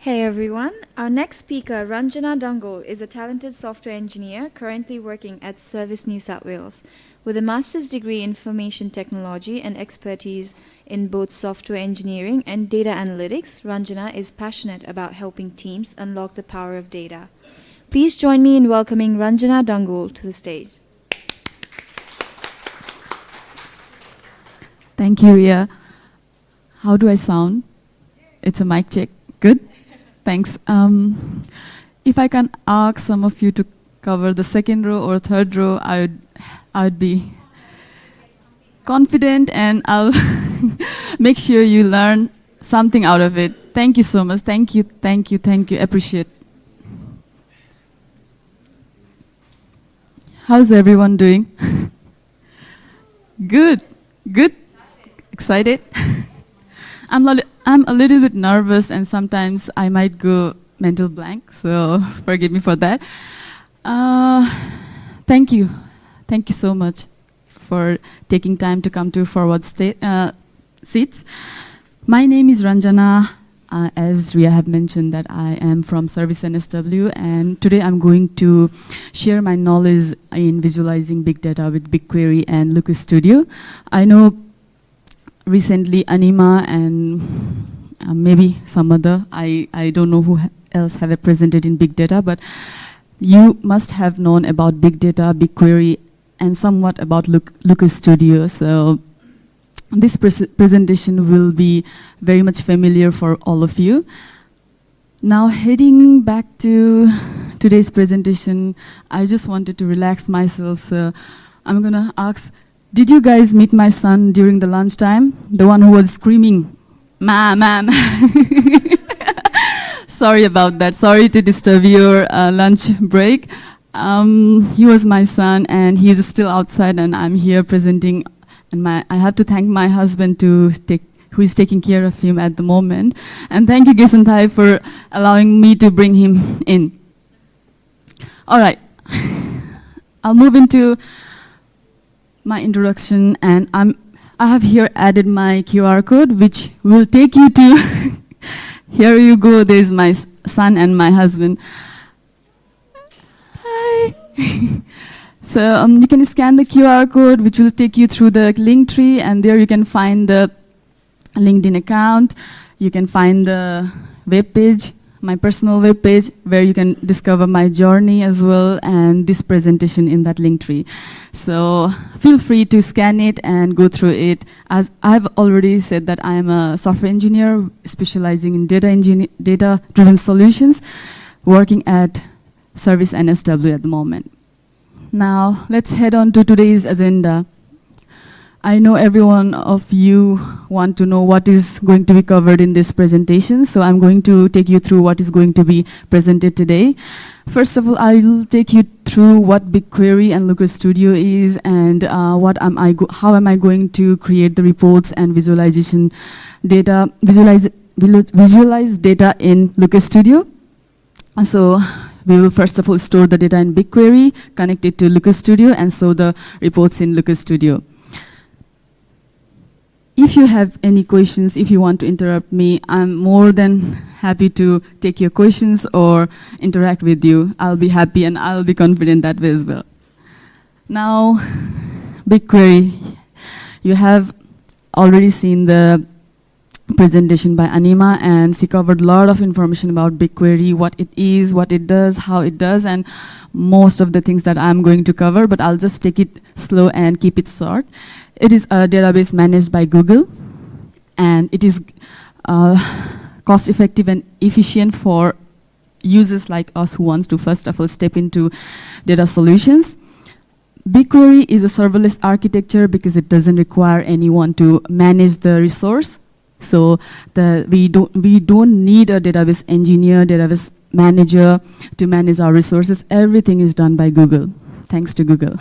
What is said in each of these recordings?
Hey everyone, our next speaker, Ranjana Dangol, is a talented software engineer currently working at Service New South Wales. With a master's degree in information technology and expertise in both software engineering and data analytics, Ranjana is passionate about helping teams unlock the power of data. Please join me in welcoming Ranjana Dangol to the stage. Thank you, Ria. How do I sound? It's a mic check. Good? Thanks. If I can ask some of you to cover the second row or third row, I would be confident and I'll make sure you learn something out of it. Thank you so much. Thank you. Appreciate. How's everyone doing? Good. Excited? I'm a little bit nervous and sometimes I might go mental blank, so forgive me for that. Thank you so much for taking time to come to forward seats. My name is Ranjana. As Ria have mentioned that I am from Service NSW, and today I'm going to share my knowledge in visualizing big data with BigQuery and Looker Studio. I know recently Anima and maybe some other, I don't know who else have presented in big data, but you must have known about big data, BigQuery, and somewhat about Looker Studio. So this presentation will be very much familiar for all of you. Now heading back to today's presentation, I just wanted to relax myself, so I'm gonna ask, did you guys meet my son during the lunchtime? The one who was screaming, "Ma'am." Sorry about that. Sorry to disturb your lunch break. He was my son, and he is still outside, and I'm here presenting. And I have to thank my husband who is taking care of him at the moment. And thank you, Gisanthai, for allowing me to bring him in. All right, I'll move into my introduction, and I have here added my QR code, which will take you to, here you go, there's my son and my husband. Hi. So you can scan the QR code, which will take you through the link tree, and there you can find the LinkedIn account. You can find the web page, my personal web page, where you can discover my journey as well, and this presentation in that link tree. So feel free to scan it and go through it. As I've already said that I am a software engineer specializing in data-driven solutions, working at Service NSW at the moment. Now, let's head on to today's agenda. I know every one of you want to know what is going to be covered in this presentation, so I'm going to take you through what is going to be presented today. First of all, I will take you through what BigQuery and Looker Studio is, and how am I going to create the reports and visualize data in Looker Studio. So we will first of all store the data in BigQuery, connect it to Looker Studio, and show the reports in Looker Studio. If you have any questions, if you want to interrupt me, I'm more than happy to take your questions or interact with you. I'll be happy and I'll be confident that way as well. Now, BigQuery. You have already seen the presentation by Anima, and she covered a lot of information about BigQuery, what it is, what it does, how it does, and most of the things that I'm going to cover, but I'll just take it slow and keep it short. It is a database managed by Google, and it is cost-effective and efficient for users like us who wants to first of all step into data solutions. BigQuery is a serverless architecture because it doesn't require anyone to manage the resource. So we don't need a database engineer, database manager to manage our resources. Everything is done by Google, thanks to Google.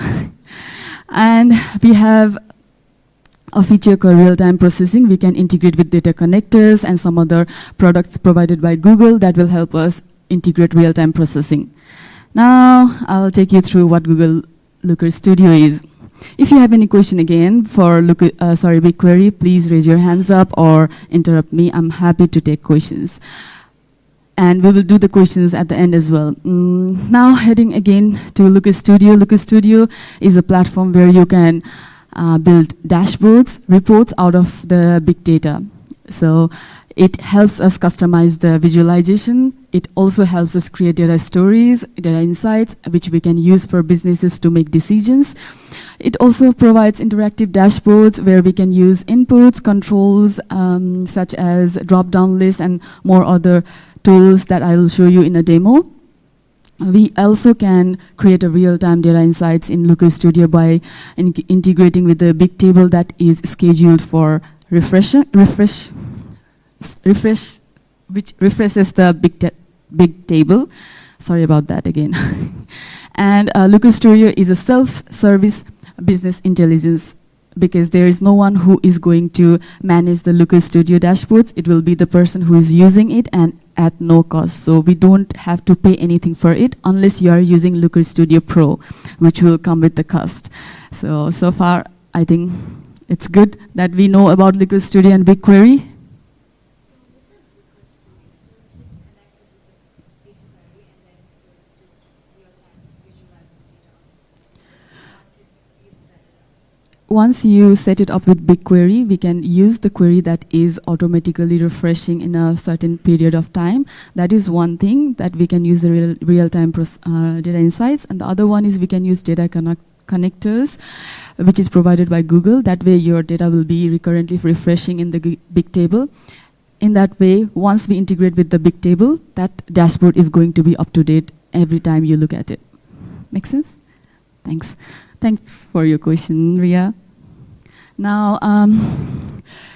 And we have a feature called real-time processing. We can integrate with data connectors and some other products provided by Google that will help us integrate real-time processing. Now, I'll take you through what Google Looker Studio is. If you have any question again for BigQuery, please raise your hands up or interrupt me. I'm happy to take questions. and we will do the questions at the end as well. Now heading again to Looker Studio. Looker Studio is a platform where you can build dashboards, reports out of the big data. So it helps us customize the visualization. It also helps us create data stories, data insights, which we can use for businesses to make decisions. It also provides interactive dashboards where we can use inputs, controls, such as drop-down lists and more other tools that I will show you in a demo. We also can create a real-time data insights in Looker Studio by integrating with the big table that is scheduled for refresh, which refreshes the big table. Sorry about that again. And Looker Studio is a self-service business intelligence, because there is no one who is going to manage the Looker Studio dashboards. It will be the person who is using it, and at no cost. So we don't have to pay anything for it unless you are using Looker Studio Pro, which will come with the cost. So far, I think it's good that we know about Looker Studio and BigQuery. Once you set it up with BigQuery, we can use the query that is automatically refreshing in a certain period of time. That is one thing that we can use the real-time data insights. And the other one is we can use data connectors, which is provided by Google. That way your data will be recurrently refreshing in the big table. In that way, once we integrate with the big table, that dashboard is going to be up to date every time you look at it. Make sense? Thanks. Thanks for your question, Ria. Now,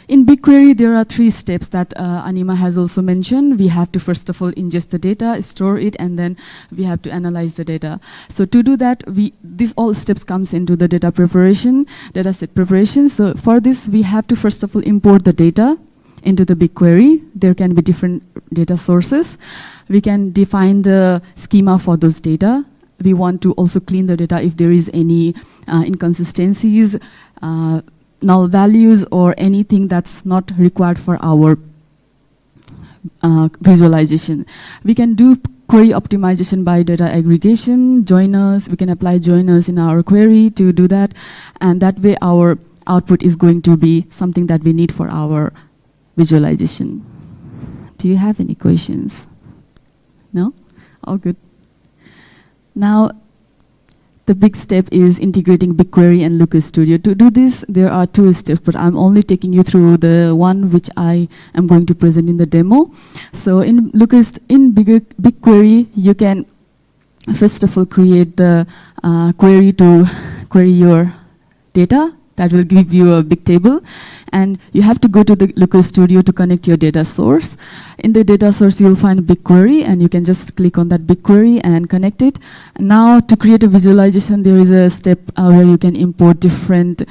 in BigQuery, there are 3 steps that Anima has also mentioned. We have to, first of all, ingest the data, store it, and then we have to analyze the data. So to do that, these all steps comes into the data preparation, dataset preparation. So for this, we have to, first of all, import the data into the BigQuery. There can be different data sources. We can define the schema for those data. We want to also clean the data if there is any inconsistencies, null values, or anything that's not required for our visualization. We can do query optimization by data aggregation, joiners. We can apply joiners in our query to do that. And that way our output is going to be something that we need for our visualization. Do you have any questions? No? All good. Now, the big step is integrating BigQuery and Looker Studio. To do this, there are 2 steps, but I'm only taking you through the one which I am going to present in the demo. So in BigQuery, you can first of all create the query to query your data. That will give you a big table. And you have to go to the Looker Studio to connect your data source. In the data source, you'll find BigQuery, and you can just click on that BigQuery and connect it. Now, to create a visualization, there is a step where you can import different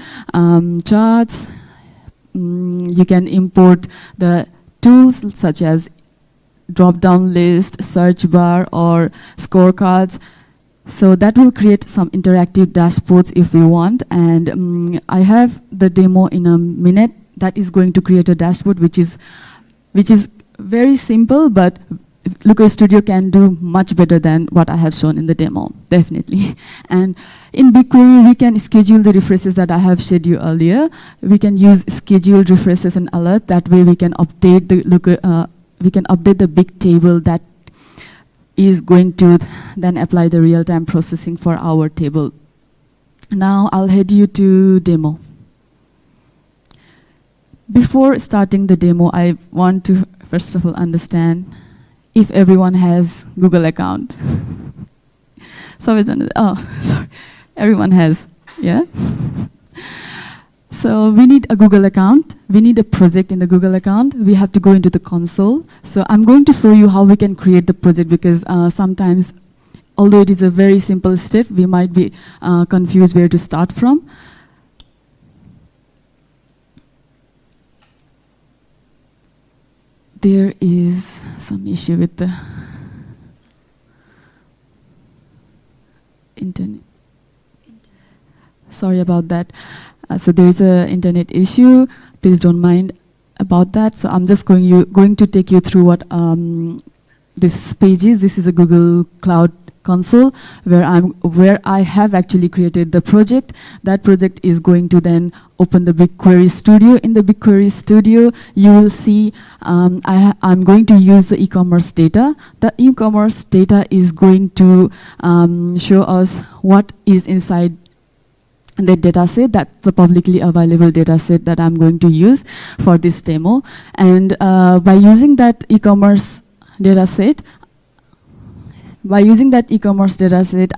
charts. You can import the tools such as drop-down list, search bar, or scorecards. So that will create some interactive dashboards if we want. And I have the demo in a minute that is going to create a dashboard which is very simple, but Looker Studio can do much better than what I have shown in the demo, definitely. And in BigQuery, we can schedule the refreshes that I have showed you earlier. We can use scheduled refreshes and alert. That way we can update the big table that is going to then apply the real-time processing for our table. Now I'll head you to demo. Before starting the demo, I want to first of all understand if everyone has Google account. Sorry, everyone has, yeah? So we need a Google account. We need a project in the Google account. We have to go into the console. So I'm going to show you how we can create the project, because sometimes, although it is a very simple step, we might be confused where to start from. There is some issue with the internet. Sorry about that. So there is an internet issue. Please don't mind about that. So I'm just going to take you through what this pages. This is a Google Cloud Console where I have actually created the project. That project is going to then open the BigQuery Studio. In the BigQuery Studio, you will see I'm going to use the e-commerce data. The e-commerce data is going to show us what is inside the dataset. That's the publicly available dataset that I'm going to use for this demo. And by using that e-commerce dataset,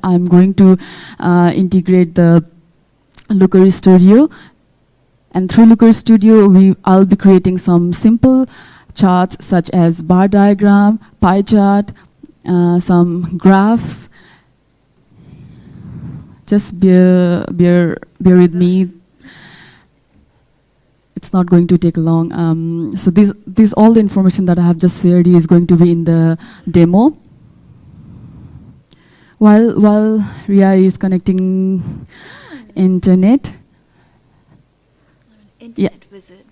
I'm going to integrate the Looker Studio. And through Looker Studio, I'll be creating some simple charts such as bar diagram, pie chart, some graphs. Just bear with me. It's not going to take long. So this all the information that I have just shared is going to be in the demo. While Ria is connecting internet. Internet wizard.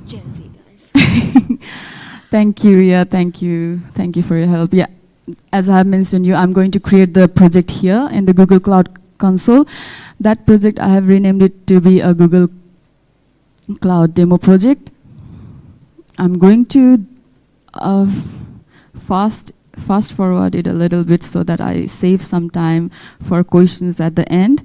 Gen Z guys. Thank you, Ria. Thank you for your help. Yeah, as I have mentioned you, I'm going to create the project here in the Google Cloud Console. That project, I have renamed it to be a Google Cloud Demo project. I'm going to fast forward it a little bit so that I save some time for questions at the end.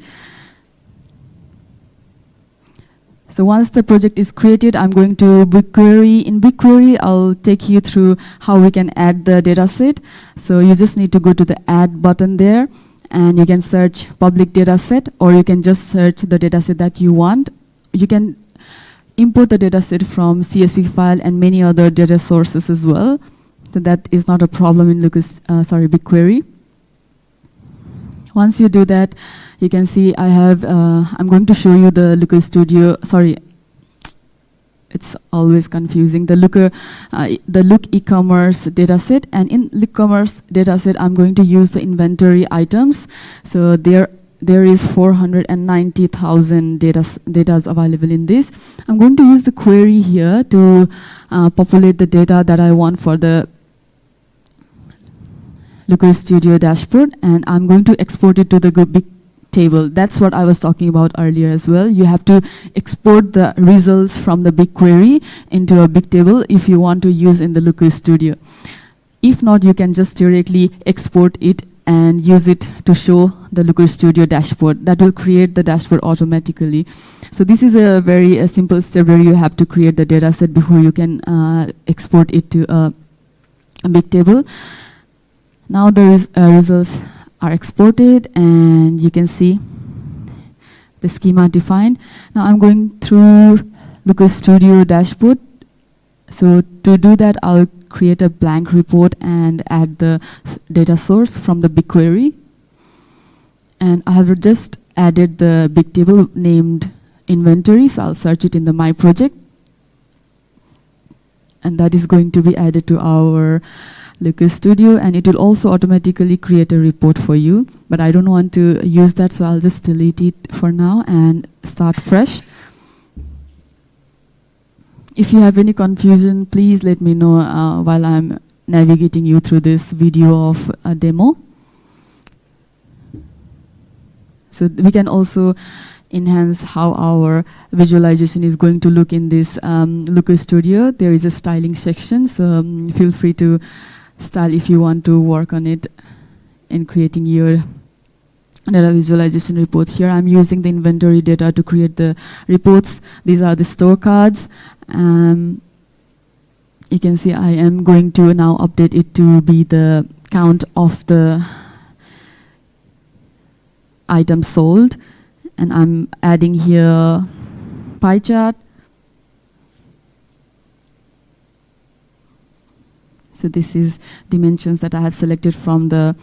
So once the project is created, I'm going to BigQuery. In BigQuery, I'll take you through how we can add the dataset. So you just need to go to the add button there, and you can search public dataset, or you can just search the dataset that you want. You can import the dataset from CSV file and many other data sources as well. So that is not a problem in BigQuery. Once you do that, you can see I have, I'm going to show you the Looker Studio, it's always confusing, the Look e-commerce dataset. And in e-commerce dataset, I'm going to use the inventory items. So there is 490,000 data available in this. I'm going to use the query here to populate the data that I want for the Looker Studio dashboard, and I'm going to export it to the big table. That's what I was talking about earlier as well. You have to export the results from the BigQuery into a big table if you want to use in the Looker Studio. If not, you can just directly export it and use it to show the Looker Studio dashboard. That will create the dashboard automatically. So this is a very simple step where you have to create the data set before you can export it to a big table. Now the results are exported, and you can see the schema defined. Now I'm going through Looker Studio dashboard. So to do that, I'll create a blank report and add the data source from the BigQuery. And I have just added the big table named inventory, so I'll search it in the My Project. And that is going to be added to our Looker Studio, and it will also automatically create a report for you. But I don't want to use that, so I'll just delete it for now and start fresh. If you have any confusion, please let me know while I'm navigating you through this video of a demo. So we can also enhance how our visualization is going to look in this Looker Studio. There is a styling section, so feel free to style if you want to work on it in creating your data visualization reports. Here I'm using the inventory data to create the reports. These are the store cards. You can see I am going to now update it to be the count of the items sold. And I'm adding here pie chart. So this is dimensions that I have selected from the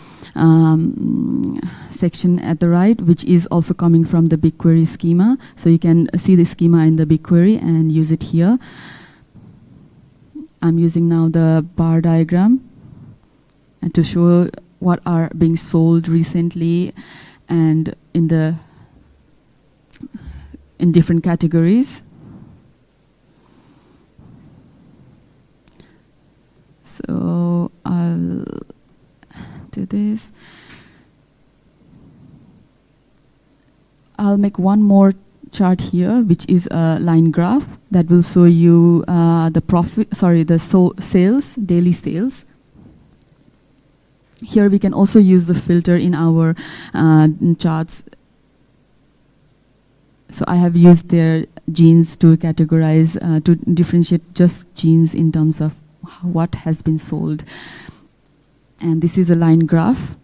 section at the right, which is also coming from the BigQuery schema. So you can see the schema in the BigQuery and use it here. I'm using now the bar diagram and to show what are being sold recently and in different categories. So I'll this. I'll make one more chart here, which is a line graph that will show you the sales, daily sales. Here we can also use the filter in our charts. So I have used their genes to categorize, to differentiate just genes in terms of what has been sold. And this is a line graph.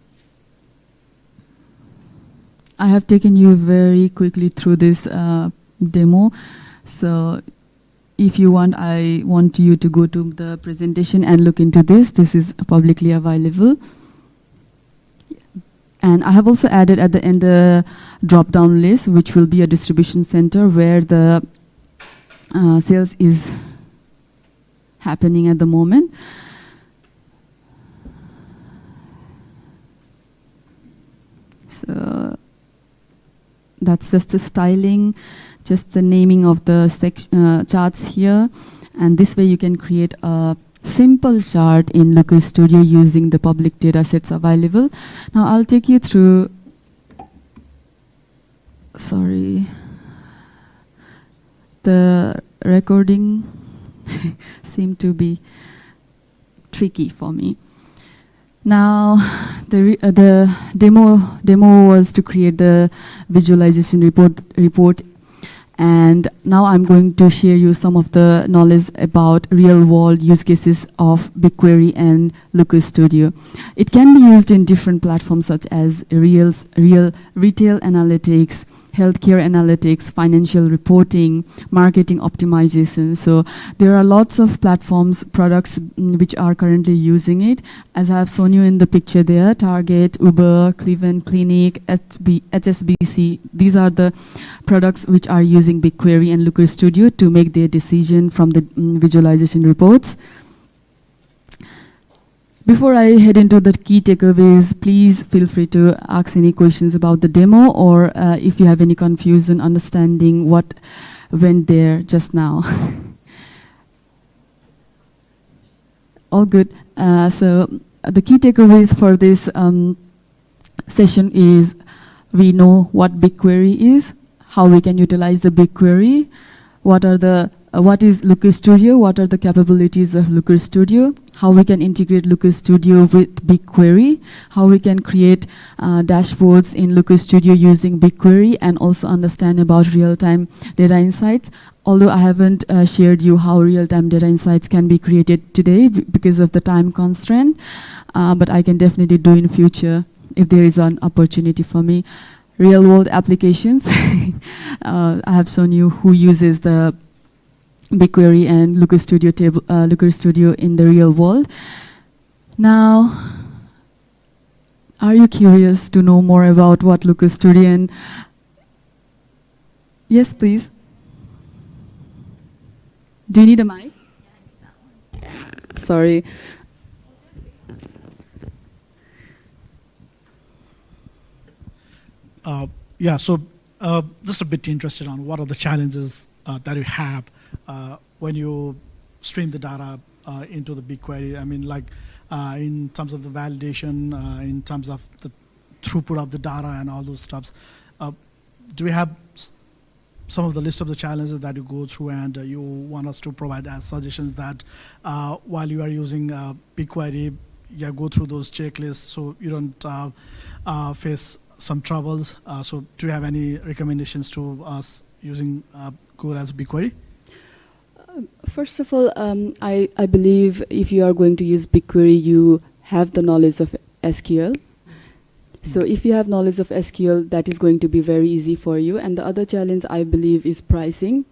I have taken you very quickly through this demo. So if you want, I want you to go to the presentation and look into this. This is publicly available. And I have also added at the end the drop-down list, which will be a distribution center where the sales is happening at the moment. So that's just the styling, just the naming of the charts here. And this way you can create a simple chart in Looker Studio using the public data sets available. Now I'll take you through, the recording seemed to be tricky for me. Now the demo was to create the visualization report. And now I'm going to share you some of the knowledge about real-world use cases of BigQuery and Looker Studio. It can be used in different platforms such as retail analytics, healthcare analytics, financial reporting, marketing optimization. So there are lots of platforms, products which are currently using it. As I have shown you in the picture there, Target, Uber, Cleveland Clinic, HSBC, these are the products which are using BigQuery and Looker Studio to make their decision from the visualization reports. Before I head into the key takeaways, please feel free to ask any questions about the demo, or if you have any confusion understanding what went there just now. All good. So the key takeaways for this session is we know what BigQuery is, how we can utilize the BigQuery, what is Looker Studio, what are the capabilities of Looker Studio, how we can integrate Looker Studio with BigQuery, how we can create dashboards in Looker Studio using BigQuery, and also understand about real-time data insights. Although I haven't shared you how real-time data insights can be created today because of the time constraint, but I can definitely do in future if there is an opportunity for me. Real-world applications. I have shown you who uses the BigQuery and Looker Studio in the real world. Now, are you curious to know more about what Looker Studio and... Yes, please. Do you need a mic? Sorry. Just a bit interested on what are the challenges that you have when you stream the data into the BigQuery. I mean, like in terms of the validation, in terms of the throughput of the data and all those stuffs. Do we have some of the list of the challenges that you go through, and you want us to provide as suggestions that while you are using BigQuery, go through those checklists so you don't face some troubles. So do you have any recommendations to us using Go as BigQuery? First of all, I believe if you are going to use BigQuery, you have the knowledge of SQL. So if you have knowledge of SQL, that is going to be very easy for you. And the other challenge, I believe, is pricing.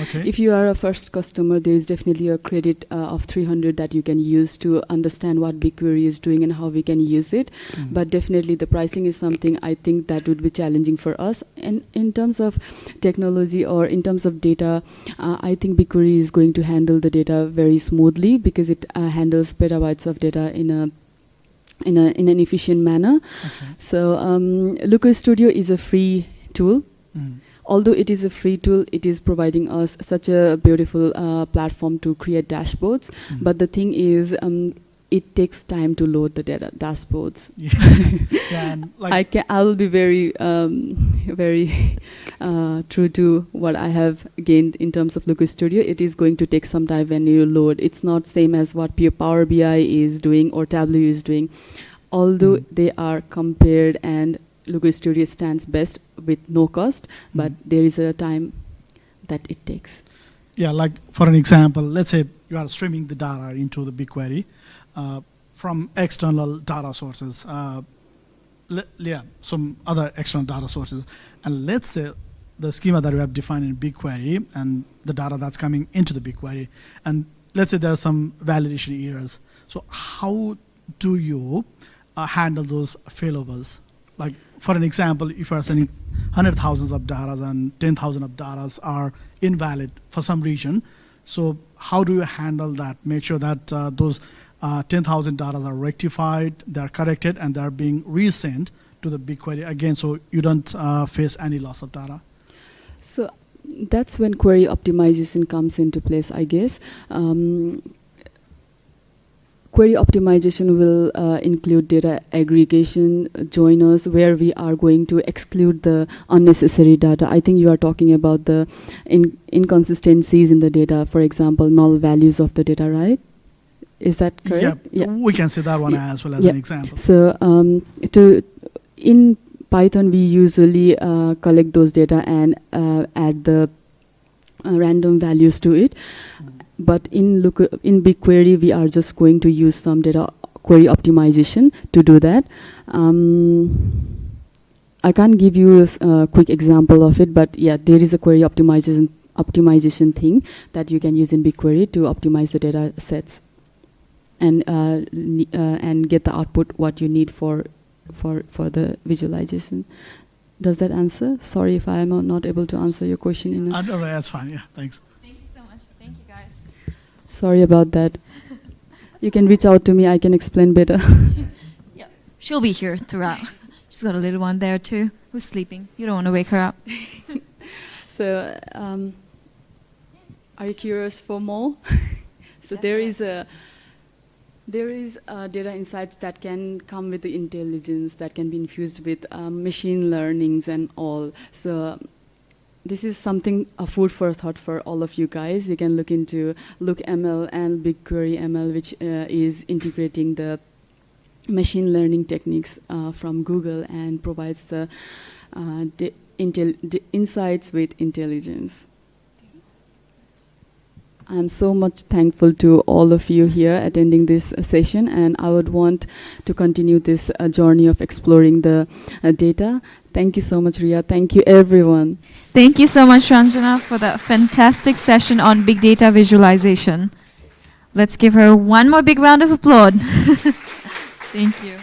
Okay. If you are a first customer, there is definitely a credit of 300 that you can use to understand what BigQuery is doing and how we can use it. But definitely the pricing is something I think that would be challenging for us. And in terms of technology or in terms of data, I think BigQuery is going to handle the data very smoothly because it handles petabytes of data in an efficient manner. Okay. So Looker Studio is a free tool. Although it is a free tool, it is providing us such a beautiful platform to create dashboards. But the thing is, it takes time to load the data dashboards. Yeah, and like I'll be very, very true to what I have gained in terms of Looker Studio. It is going to take some time when you load. It's not same as what Power BI is doing or Tableau is doing. Although they are compared and Looker Studio stands best with no cost, but there is a time that it takes. Yeah, like for an example, let's say you are streaming the data into the BigQuery from external data sources. Some other external data sources. And let's say the schema that we have defined in BigQuery and the data that's coming into the BigQuery. And let's say there are some validation errors. So how do you handle those failovers? Like for an example, if you are sending 100,000 of data and 10,000 of data are invalid for some reason, so how do you handle that? Make sure that those 10,000 data are rectified, they are corrected, and they are being resent to the BigQuery again, so you don't face any loss of data. So that's when query optimization comes into place, I guess. Query optimization will include data aggregation, joiners, where we are going to exclude the unnecessary data. I think you are talking about the inconsistencies in the data, for example, null values of the data, right? Is that correct? Yeah, we can see that one as well as an example. So in Python, we usually collect those data and add the random values to it. But in BigQuery, we are just going to use some data query optimization to do that. I can't give you a quick example of it, but yeah, there is a query optimization thing that you can use in BigQuery to optimize the data sets and get the output what you need for the visualization. Does that answer? Sorry if I am not able to answer your question. No, that's fine. Yeah, thanks. Thank you so much. Thank you, guys. Sorry about that. You can reach out to me. I can explain better. Yeah, she'll be here throughout. She's got a little one there too who's sleeping. You don't want to wake her up. So, are you curious for more? So Definitely. there is data insights that can come with the intelligence that can be infused with machine learnings and all. So this is something, a food for thought for all of you guys. You can look into LookML and BigQuery ML, which is integrating the machine learning techniques from Google and provides the insights with intelligence. I'm so much thankful to all of you here attending this session, and I would want to continue this journey of exploring the data. Thank you so much, Ria. Thank you, everyone. Thank you so much, Ranjana, for that fantastic session on big data visualization. Let's give her one more big round of applause. Thank you.